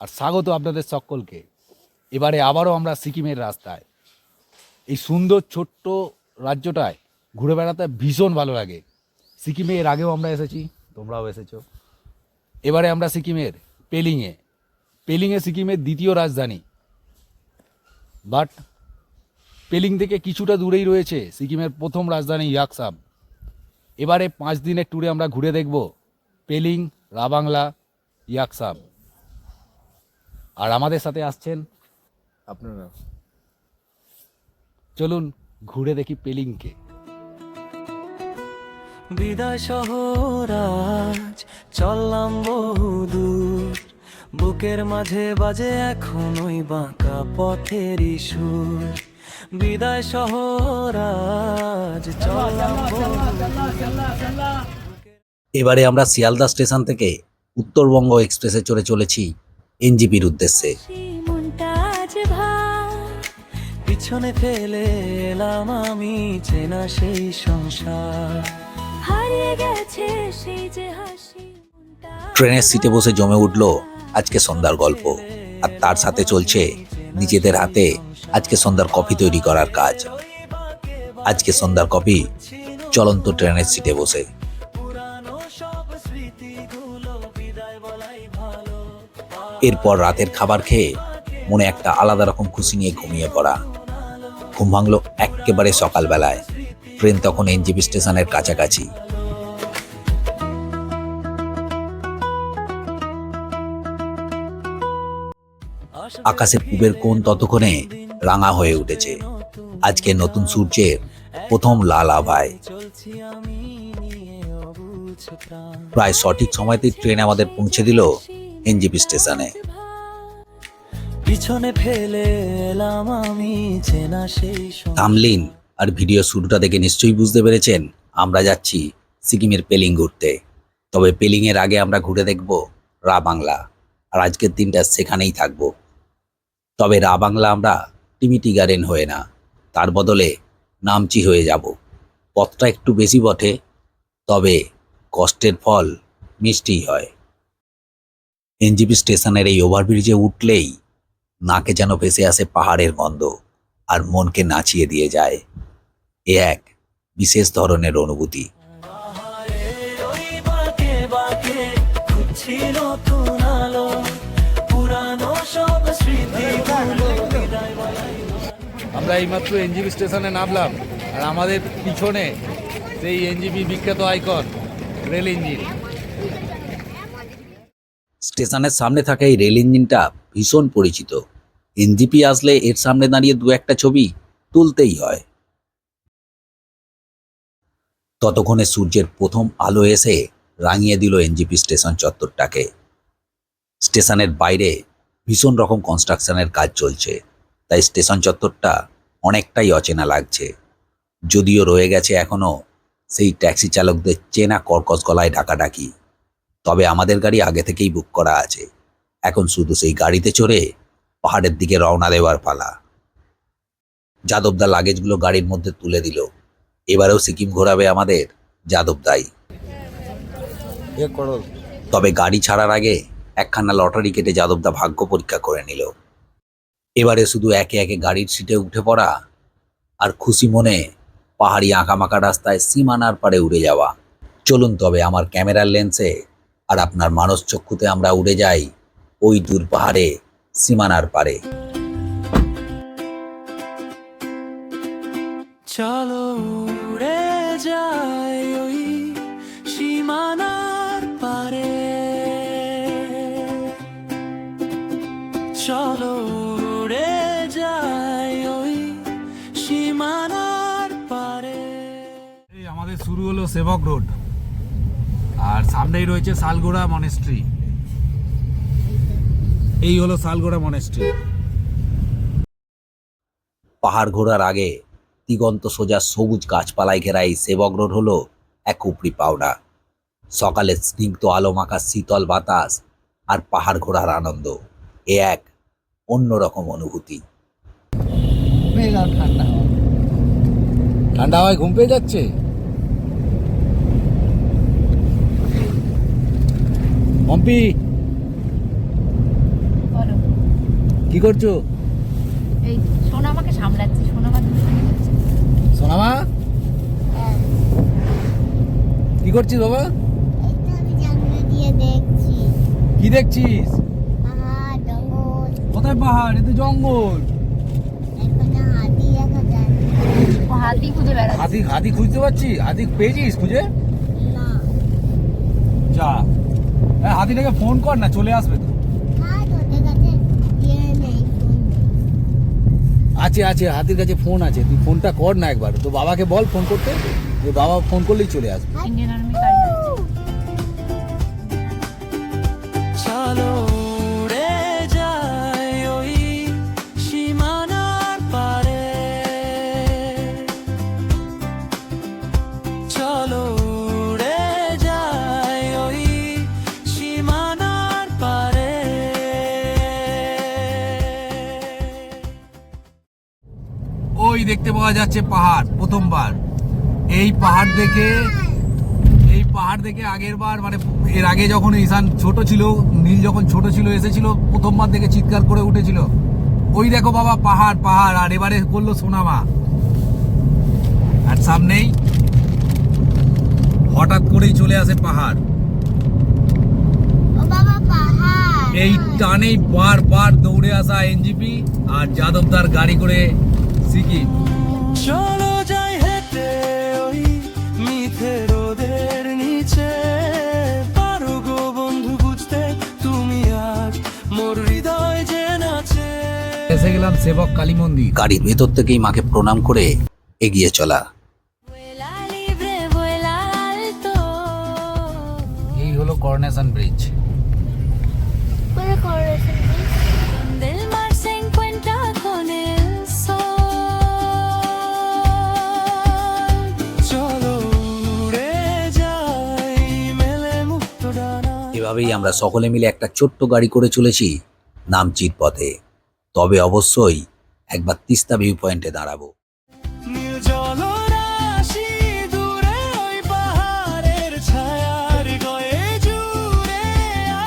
আর স্বাগত আপনাদের সকলকে। এবারে আবারও আমরা সিকিমের রাস্তায়। এই সুন্দর ছোট্ট রাজ্যটায় ঘুরে বেড়াতে ভীষণ ভালো লাগে। সিকিমে এর আগেও আমরা এসেছি, তোমরাও এসেছো। এবারে আমরা সিকিমের পেলিংয়ে সিকিমের দ্বিতীয় রাজধানী। বাট পেলিং থেকে কিছুটা দূরেই রয়েছে সিকিমের প্রথম রাজধানী ইয়াকসাম। এবারে 5 দিনের ট্যুরে আমরা ঘুরে দেখব পেলিং, রাবাংলা, ইয়াকসাম। আর আমাদের সাথে আসছেন আপনারা। চলুন ঘুরে দেখি পেলিংকে। বিদায় শহর আজ চললাম বহুদূর, বুকের মাঝে বাজে এখন ওই বাঁকা পথেরই সুর। বিদায় শহর আজ চললাম এবারে আমরা শিয়ালদা স্টেশন থেকে উত্তরবঙ্গ এক্সপ্রেসে চড়ে চলেছি এনজিপির উদ্দেশ্যে। পিছনে ফেলে এলাম আমি চেনা সেই সংসার, হারিয়ে গেছে সেই যে হাসি। ট্রেনের সিটে বসে জমে উঠল আজকে সন্ধ্যার গল্প, আর তার সাথে চলছে নিজেদের হাতে আজকে সন্ধ্যার কফি তৈরি করার কাজ। আজকে সন্ধ্যার কফি চলন্ত ট্রেনের সিটে বসে। এরপর রাতের খাবার খেয়ে মনে একটা আলাদা রকম খুশি নিয়ে ঘুমিয়ে পড়া। ঘুম ভাঙল একেবারে সকালবেলায়। ট্রেন তখন এনজিপি স্টেশনের কাছাকাছি। আকাশে পূবের কোণ ততক্ষণে রাঙা হয়ে উঠেছে আজকে নতুন সূর্যের প্রথম লাল আভায়। প্রায় সঠিক সময়তেই ট্রেন আমাদের পৌঁছে দিল এনজিপি স্টেশনে। পিছনে ফেলে এলাম আমি চেনা সেই থামলিন আর ভিডিও শুরুটা দেখে নিশ্চয়ই বুঝতে পেরেছেন আমরা যাচ্ছি সিকিমের পেলিং ঘুরতে। তবে পেলিং এর আগে আমরা ঘুরে দেখব রাবাংলা, আর আজকের দিনটা সেখানেই থাকবো। তবে রাবাংলা আমরা টিমিটি গার্ডেন হয়ে না, তার বদলে নামচি হয়ে যাব। পথটা একটু বেশি বটে, তবে কষ্টের ফল মিষ্টিই হয়। এনজিপি স্টেশনের এই ওভারব্রিজে উঠলেই নাকে যেন ভেসে আসে পাহাড়ের গন্ধ, আর মনকে নাচিয়ে দিয়ে যায়। এ এক বিশেষ ধরনের অনুভূতি। আমরা এইমাত্র এনজিপি স্টেশনে নামলাম, আর আমাদের পিছনে সেই এনজিপি বিখ্যাত আইকন রেল ইঞ্জিন। স্টেশনের সামনে থাকা এই রেল ইঞ্জিনটা ভীষণ পরিচিত। এনজিপি আসলে এর সামনে দাঁড়িয়ে দু একটা ছবি তুলতেই হয়। ততক্ষণে সূর্যের প্রথম আলো এসে রাঙিয়ে দিল এনজিপি স্টেশন চত্বরটাকে। স্টেশনের বাইরে ভীষণ রকম কনস্ট্রাকশনের কাজ চলছে, তাই স্টেশন চত্বরটা অনেকটাই অচেনা লাগছে। যদিও রয়ে গেছে এখনো সেই ট্যাক্সি চালকদের চেনা কর্কশ গলায় ডাকাডাকি। তবে আমাদের গাড়ি আগে থেকেই বুক করা আছে, এখন শুধু সেই গাড়িতে চড়ে পাহাড়ের দিকে রওনা দেওয়ার পালা। যাদবদা লাগেজগুলো গাড়ির মধ্যে তুলে দিল। এবারেও সিকিম ঘোরাবে আমাদের যাদবদাই। তবে গাড়ি ছাড়ার আগে একখানা লটারি কেটে যাদবদা ভাগ্য পরীক্ষা করে নিল। এবারে শুধু একে একে গাড়ির সিটে উঠে পড়া আর খুশি মনে পাহাড়ি আঁকামাকা রাস্তায় সীমানার পারে উড়ে যাওয়া। চলুন তবে আমার ক্যামেরার লেন্সে আর আপনার মানস চক্ষুতে আমরা উড়ে যাই ওই দূর পাহাড়ে সীমানার পারে। চলো উড়ে যায় ওই সীমানার পারে, চলো উড়ে যায় ওই সীমানার পারে। এই আমাদের শুরু হলো সেবক রোড, আর সামনেই রয়েছে শালগোড়া মনেস্ট্রি। এই হলো শালগোড়া মনেস্ট্রি। পাহাড় ঘোরার আগে দিগন্ত সোজা সবুজ গাছপালায় ঘেরা এই সেবক রোড হলো এক উপরি পাওনা। সকালে স্নিগ্ধ আলো মাখা শীতল বাতাস আর পাহাড় ঘোরার আনন্দ, এ এক অন্যরকম অনুভূতি। ঠান্ডা হাওয়ায় ঘুম পেয়ে যাচ্ছে। পম্পি কি করছো? এই সোনা আমাকে সামলাচ্ছে, সোনা মা তুমি সোনামা কি করছিস বাবা? কি দেখছিস? কোথায় পাহাড়? এ তো জঙ্গল। হাতি খুঁজে বেড়াচ্ছে। হাতি হাতি খুঁজতে পারছি? হাতি পেয়েছিস খুঁজে? যা, হাতিটাকে ফোন কর না, চলে আসবে তো। আছে আছে, হাতির কাছে ফোন আছে, তুই ফোনটা কর না একবার, তো বাবাকে বল ফোন করতে, যে বাবা ফোন করলেই চলে আসবে। ইন্ডিয়ান আর্মি গাড়ি যাচ্ছে। চলো উড়ে যাই ওই সীমানার পারে, চলো উড়ে যাই ওই সীমানার পারে। ওই দেখতে পাওয়া যাচ্ছে পাহাড়, প্রথমবার এই পাহাড় দেখে আগের বার, মানে এর আগে যখন ঈশান ছোট ছিল, নীল যখন ছোট ছিল এসেছিল, প্রথমবার দেখে চিৎকার করে উঠেছিল, ওই দেখো বাবা পাহাড় পাহাড়, আর এবারে বললো সোনামা। আর সামনেই হঠাৎ করেই চলে আসে পাহাড়, এই টানেই বারবার দৌড়ে আসা এনজিপি আর যাদবদার গাড়ি করে সিকিম। চলো যাই হেঁটে ওই মিথে রোদের নিচে, পারো গো বন্ধু বুঝতে তুমি আজ মোর হৃদয় যে নাচে। এসে গেলাম সেবক কালী মন্দির। গাড়ির ভেতর থেকেই মাকে প্রণাম করে এগিয়ে চলা। এই হলো coronation bridge. Del mar se encuentra con el sol. চলো উড়ে যাই মেলে মুক্ত ডানা। এভাবেই আমরা সকলে মিলে একটা ছোট্ট গাড়ি করে চলেছি নামচির পথে। তবে অবশ্যই একবার তিস্তা ভিউ পয়েন্টে দাঁড়াবো। নীল জলরাশি দূরে ওই পাহাড়ের ছায়ার গয়ে জুড়ে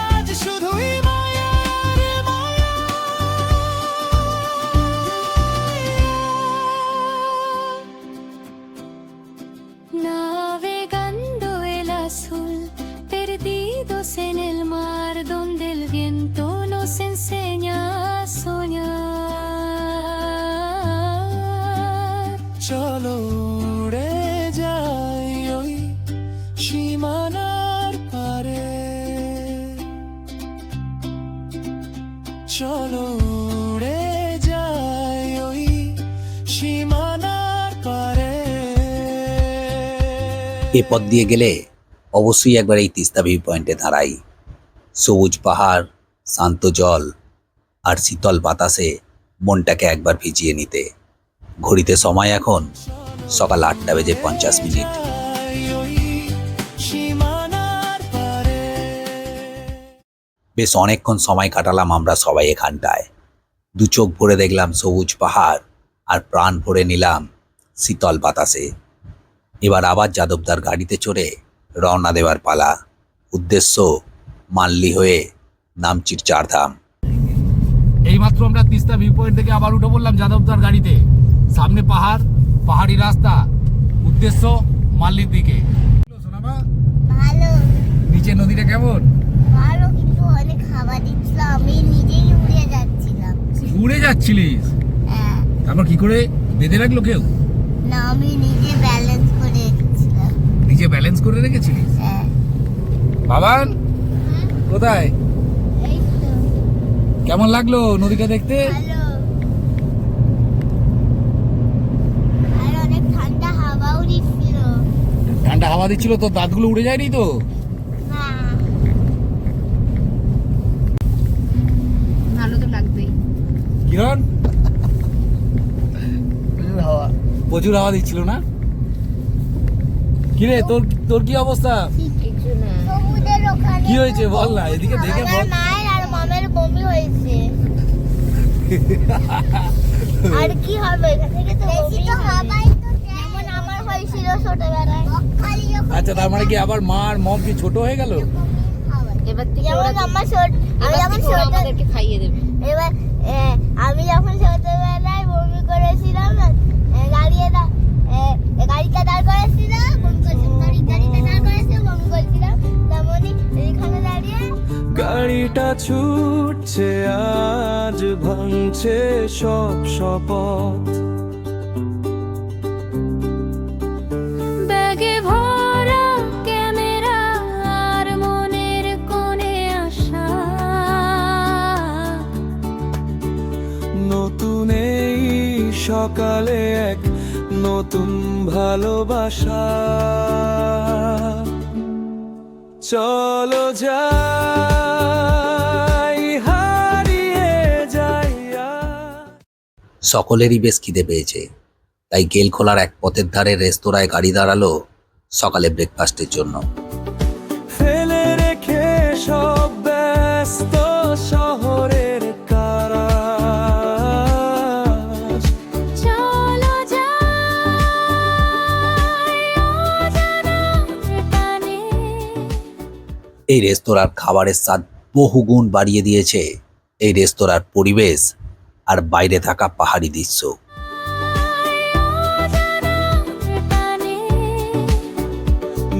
আজ শুধুই মায়ার মায়া। Navegando el azul, perdidos en el mar donde el viento nos enseña a soñar. চলো উড়ে যাই ওই সীমানার পারে, চলো উড়ে যাই ওই সীমানার পারে। এ পথ দিয়ে গেলে অবশ্যই একবার এই তিস্তা ভিউ পয়েন্টে দাঁড়াই। সবুজ পাহাড়, শান্ত জল আর শীতল বাতাসে মনটাকে একবার ভিজিয়ে নিতে। ঘড়িতে সময় এখন সকাল 8:50। বেশ অনেকক্ষণ সময় কাটালাম আমরা সবাই এখানটায়। দু চোখ ভরে দেখলাম সবুজ পাহাড় আর প্রাণ ভরে নিলাম শীতল বাতাসে। এবার আবার যাদবদার গাড়িতে চড়ে রওনা দেওয়ার পালা। উদ্দেশ্য মাল্লি হয়ে নামচির চারধাম। এইমাত্র আমরা তিস্তা ভিউ পয়েন্ট থেকে আবার উঠে পড়লাম যাদবদার গাড়িতে। সামনে পাহাড়, পাহাড়ি রাস্তা, উদ্দেশ্য মাল্লির দিকে। সোনামা, ভালো নিচে নদীটা কেমন? ভালো, কিন্তু অনেক হাওয়া দিচ্ছিল, আমি নিজেই উড়ে যাচ্ছিলাম। উড়ে যাচ্ছিলিস? হ্যাঁ। তারপর কি করে বেঁধে রাখলো কেউ? না, আমি নিজে ব্যালেন্স করে রেখেছিলাম। নিজে ব্যালেন্স করে রেখেছিলিস? হ্যাঁ। বাবান কোথায়? এই তো কেমন লাগলো নদীটা দেখতে? ভালো, আর অনেক ঠান্ডা হাওয়াও দিচ্ছিল। ঠান্ডা হাওয়া দিচ্ছিল, তো দাঁতগুলো উড়ে যায়নি তো? না, ভালো তো লাগবেই। কিরণ, প্রচুর হাওয়া দিচ্ছিল না? কিরে তোর তোর কি অবস্থা? কিছু না। সমুদ্রের ওখানে কি হয়েছে বল না, এদিকে দেখে আমার বল। মায়ের আর মামের বমি হয়েছে। আর কি হবে, এখান থেকে তো বমি হবেই। যেমন আমার হয়েছিল ছোটবেলায়। আচ্ছা, তার মানে কি আবার মা আর মম কি ছোট হয়ে গেল? এবার থেকে যেমন ওরা আমার ছোট, এবার থেকে ওরা আমাদেরকে খাইয়ে দেবে। এবার ছুটছে আজ ভাঙছে সব শপথ। ব্যাগে ভরা ক্যামেরা আর মনের কোণে আশা, নতুন এই সকালে এক নতুন ভালোবাসা। চলো যাই হারিয়ে যাই আজ। সকলেরই বেশ খিদে পেয়েছে, তাই গেল খোলার এক পথের ধারে রেস্তোরাঁয় গাড়ি দাঁড়ালো সকালে ব্রেকফাস্টের জন্য। ফেলে রেখে সব ব্যস্ত শহরের কারাজ। চলো যাই অজানা টানে। এই রেস্তোরাঁর খাবারের স্বাদ বহুগুণ বাড়িয়ে দিয়েছে এই রেস্তোরাঁর পরিবেশ আর বাইরে থাকা পাহাড়ি দৃশ্য।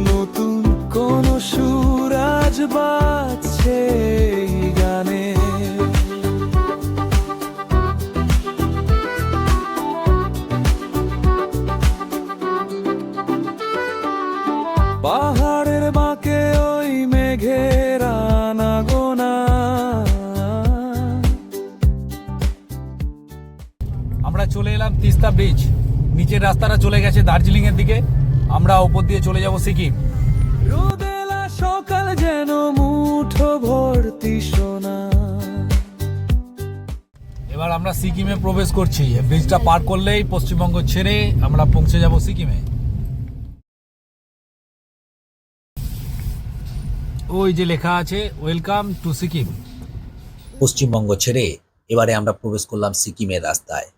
নতুন কোন সুর আজ বাজছে এই গানে। পাহাড়ের বাঁকে ওই মেঘের আনাগোনা। আমরা চলে এলাম তিস্তা ব্রিজ, নিচের রাস্তাটা চলে গেছে দার্জিলিং এর দিকে, আমরা ওপর দিয়ে চলে যাব সিকিম। রোদেলা সকাল যেন মুঠো ভর্তি সোনা। এবার আমরা সিকিমে প্রবেশ করছি। এই ব্রিজটা পার করলেই পশ্চিমবঙ্গ ছেড়ে আমরা পৌঁছে যাব সিকিমে। ওই যে লেখা আছে ওয়েলকাম টু সিকিম। পশ্চিমবঙ্গ ছেড়ে এবারে আমরা প্রবেশ করলাম সিকিমের রাস্তায়।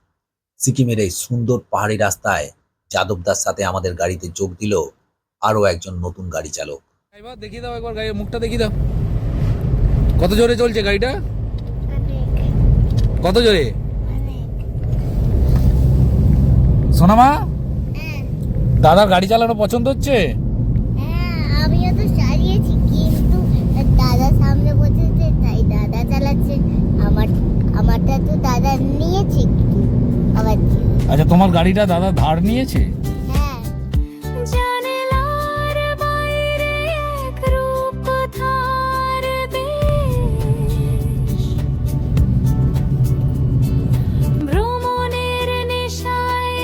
সিকিমের এই সুন্দর পাহাড়ি রাস্তায় যাদবদার সাথে আমাদের গাড়িতে যোগ দিল আরও একজন নতুন গাড়ি চালক। এবার দেখিয়ে দাও, একবার গাড়ির মুখটা দেখিয়ে দাও। কত জোরে চলছে গাড়িটা? কত জোরে? সোনামা, দাদার গাড়ি চালানো পছন্দ হচ্ছে? হ্যাঁ, আমিও তো চালিয়েছি, কিন্তু দাদা সামনে বসেছে তাই দাদা চালাচ্ছে। আমারটা তো দাদা নিয়েছে একটু আবার। আচ্ছা, তোমার গাড়িটা দাদা ধার নিয়েছে? হ্যাঁ, জানালার বাইরে এক রূপকথার দেশ, ভ্রমণের নেশায়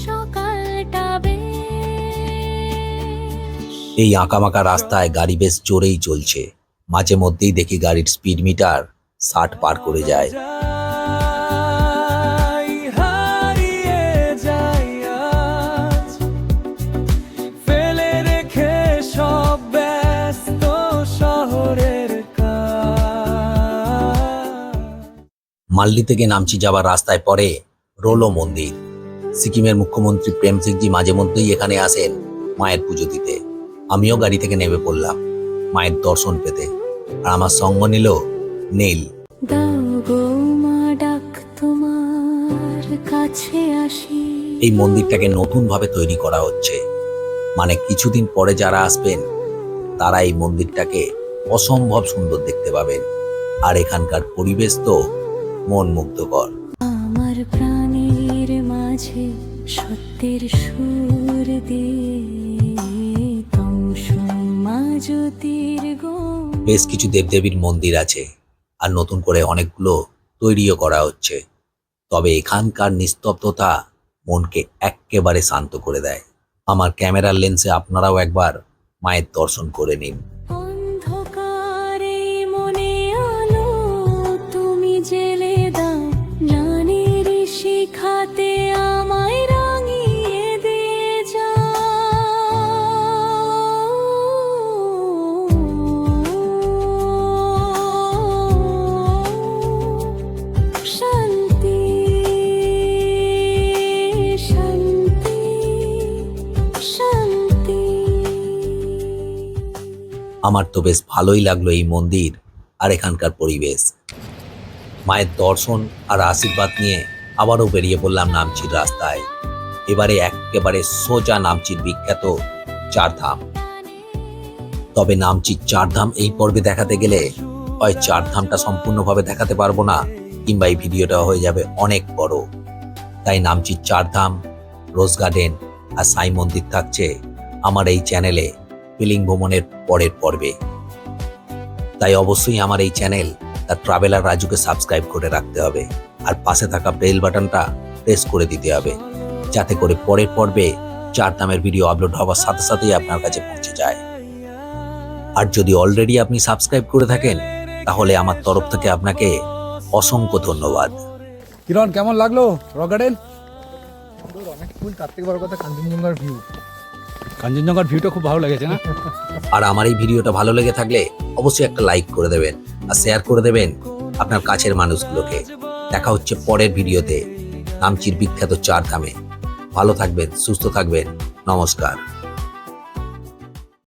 সকালটা বেশ। এই আঁকামাকা রাস্তায় গাড়ি বেশ জোরেই চলছে। মাঝে মধ্যেই দেখি গাড়ির স্পিড মিটার 60 পার করে যায়। যাই হারিয়ে যাই আজ, ফেলে রেখে সব ব্যস্ত শহরের কাজ। মাল্লি থেকে নামচি যাবার রাস্তায় পড়ে রোলো মন্দির। সিকিমের মুখ্যমন্ত্রী প্রেম সিংজি মাঝে মধ্যেই এখানে আসেন মায়ের পুজো দিতে। আমিও গাড়ি থেকে নেমে পড়লাম মায়ের দর্শন পেতে, আর আমার সঙ্গ নিল নীল। দাও গো মা ডাক তোমার কাছে আসি। এই মন্দিরটাকে নতুনভাবে তৈরি করা হচ্ছে, মানে কিছুদিন পরে যারা আসবেন তারা এই মন্দিরটাকে অসম্ভব সুন্দর দেখতে পাবেন। আর এখানকার পরিবেশ তো মন মুগ্ধকর। আমার প্রাণের মাঝে সত্যের সুর দিয়ে তমসমা জ্যোতির গুণ। বেশ কিছু দেবদেবীর মন্দির আছে, আর নতুন করে অনেকগুলো তৈরিও করা হচ্ছে। তবে এখানকার নিস্তব্ধতা মনকে এক্কেবারে শান্ত করে দেয়। আমার ক্যামেরার লেন্সে আপনারাও একবার মায়ের দর্শন করে নিন। অন্ধকারে মনে আলো তুমি জেলে দাও, জানের শিখাতে আমায় রাঙিয়ে দিয়ে যাও। শান্তি শান্তি শান্তি। আমার তো বেশ ভালোই লাগলো এই মন্দির আর এখানকার পরিবেশ। মায়ের দর্শন আর আশীর্বাদ নিয়ে আবারও বেরিয়ে পড়লাম নামচির রাস্তায়। এবারে একেবারে সোজা নামচির বিখ্যাত চারধাম। তবে নামচির চারধাম এই পর্বে দেখাতে গেলে হয় চারধামটা সম্পূর্ণভাবে দেখাতে পারবো না, কিংবা এই ভিডিওটা হয়ে যাবে অনেক বড়। তাই নামচির চারধাম, রোজ গার্ডেন আর সাই মন্দির থাকছে আমার এই চ্যানেলে পেলিং ভ্রমণের পরের পর্বে। তাই অবশ্যই আমার এই চ্যানেল দ্য ট্রাভেলার রাজুকে সাবস্ক্রাইব করে রাখতে হবে, আর পাশে থাকা বেল বাটনটা প্রেস করে দিতে হবে, যাতে করে পরের পর্বে চারধামের ভিডিও আপলোড হওয়ার সাথে সাথেই আপনার কাছে পৌঁছে যায়। আর যদি অলরেডি আপনি সাবস্ক্রাইব করে থাকেন, তাহলে আমার তরফ থেকে আপনাকে অসংখ্য ধন্যবাদ। কিরণ, কেমন লাগলো রক গার্ডেন? অনেক ফুল, তার থেকে বড় কথা কাঞ্চনজঙ্ঘার ভিউ। কাঞ্চনজঙ্ঘার ভিউটা খুব ভালো লেগেছে না? আর আমার এই ভিডিওটা ভালো লেগে থাকলে অবশ্যই একটা লাইক করে দেবেন আর শেয়ার করে দেবেন আপনার কাছের মানুষগুলোকে। দেখা হচ্ছে পরের ভিডিওতে নামচির বিখ্যাত চারধামে। ভালো থাকবেন, সুস্থ থাকবেন, নমস্কার।